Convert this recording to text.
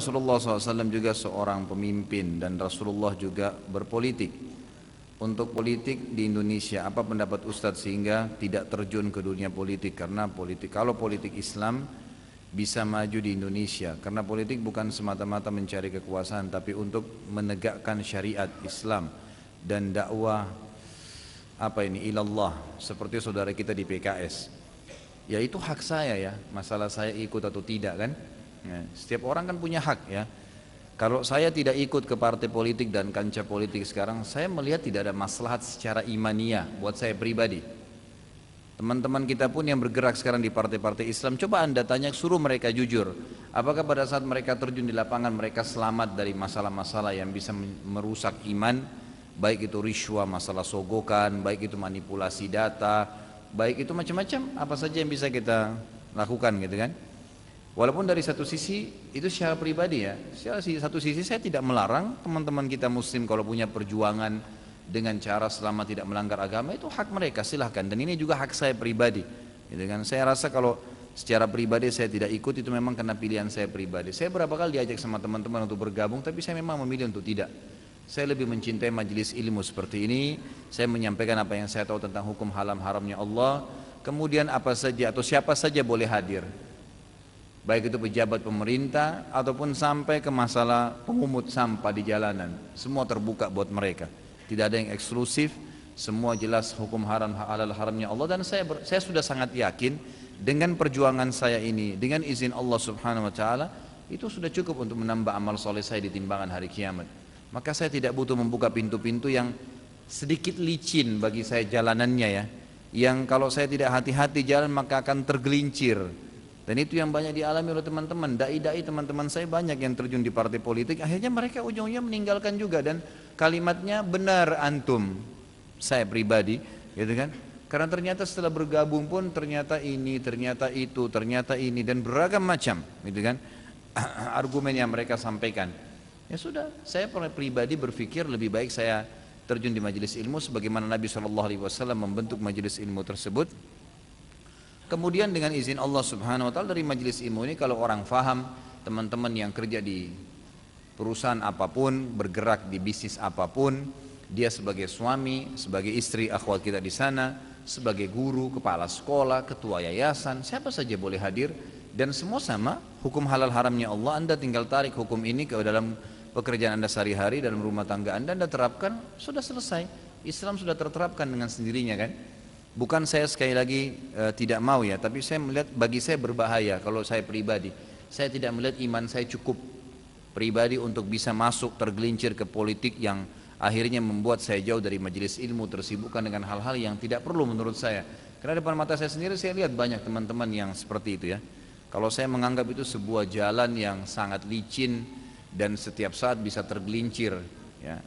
Rasulullah SAW juga seorang pemimpin dan Rasulullah juga berpolitik. Untuk politik di Indonesia, apa pendapat Ustadz sehingga tidak terjun ke dunia politik? Karena kalau politik Islam bisa maju di Indonesia, karena politik bukan semata-mata mencari kekuasaan, tapi untuk menegakkan syariat Islam dan dakwah ilallah, seperti saudara kita di PKS. Ya itu hak saya ya, masalah saya ikut atau tidak kan. Ya, setiap orang kan punya hak ya. Kalau saya tidak ikut ke partai politik dan kancah politik sekarang, saya melihat tidak ada maslahat secara imaniah buat saya pribadi. Teman-teman kita pun yang bergerak sekarang di partai-partai Islam, coba Anda tanya, suruh mereka jujur. Apakah pada saat mereka terjun di lapangan mereka selamat dari masalah-masalah yang bisa merusak iman? Baik itu riswa, masalah sogokan, baik itu manipulasi data, baik itu macam-macam, apa saja yang bisa kita lakukan gitu kan. Walaupun dari satu sisi itu secara pribadi ya, secara satu sisi saya tidak melarang teman-teman kita muslim kalau punya perjuangan dengan cara selama tidak melanggar agama, itu hak mereka, silahkan. Dan ini juga hak saya pribadi gitu kan. Saya rasa kalau secara pribadi saya tidak ikut itu memang karena pilihan saya pribadi. Saya berapa kali diajak sama teman-teman untuk bergabung, tapi saya memang memilih untuk tidak. Saya lebih mencintai majelis ilmu seperti ini. Saya menyampaikan apa yang saya tahu tentang hukum haram haramnya Allah. Kemudian apa saja atau siapa saja boleh hadir, baik itu pejabat pemerintah ataupun sampai ke masalah pemungut sampah di jalanan, semua terbuka buat mereka, tidak ada yang eksklusif, semua jelas hukum haram halal haramnya Allah. Dan saya sudah sangat yakin dengan perjuangan saya ini, dengan izin Allah Subhanahu Wa Taala, itu sudah cukup untuk menambah amal soleh saya di timbangan hari kiamat. Maka saya tidak butuh membuka pintu-pintu yang sedikit licin bagi saya jalanannya ya, yang kalau saya tidak hati-hati jalan maka akan tergelincir. Dan itu yang banyak dialami oleh teman-teman, dai-dai teman-teman saya banyak yang terjun di partai politik, akhirnya mereka ujungnya meninggalkan juga. Dan kalimatnya benar antum, saya pribadi gitu kan. Karena ternyata setelah bergabung pun ternyata ini, ternyata itu, ternyata ini, dan beragam macam gitu kan argumen yang mereka sampaikan. Ya sudah, saya pribadi berpikir lebih baik saya terjun di majelis ilmu sebagaimana Nabi SAW membentuk majelis ilmu tersebut. Kemudian dengan izin Allah Subhanahu Wa Taala dari majelis ilmu ini, kalau orang faham, teman-teman yang kerja di perusahaan apapun, bergerak di bisnis apapun, dia sebagai suami, sebagai istri, akhwat kita di sana, sebagai guru, kepala sekolah, ketua yayasan, siapa saja boleh hadir. Dan semua sama, hukum halal haramnya Allah. Anda tinggal tarik hukum ini ke dalam pekerjaan Anda sehari-hari, dalam rumah tangga Anda terapkan, sudah selesai. Islam sudah terterapkan dengan sendirinya kan. Bukan saya sekali lagi tidak mau ya, tapi saya melihat bagi saya berbahaya kalau saya pribadi. Saya tidak melihat iman saya cukup pribadi untuk bisa masuk tergelincir ke politik yang akhirnya membuat saya jauh dari majelis ilmu, tersibukkan dengan hal-hal yang tidak perlu menurut saya. Karena depan mata saya sendiri saya lihat banyak teman-teman yang seperti itu ya. Kalau saya menganggap itu sebuah jalan yang sangat licin dan setiap saat bisa tergelincir ya.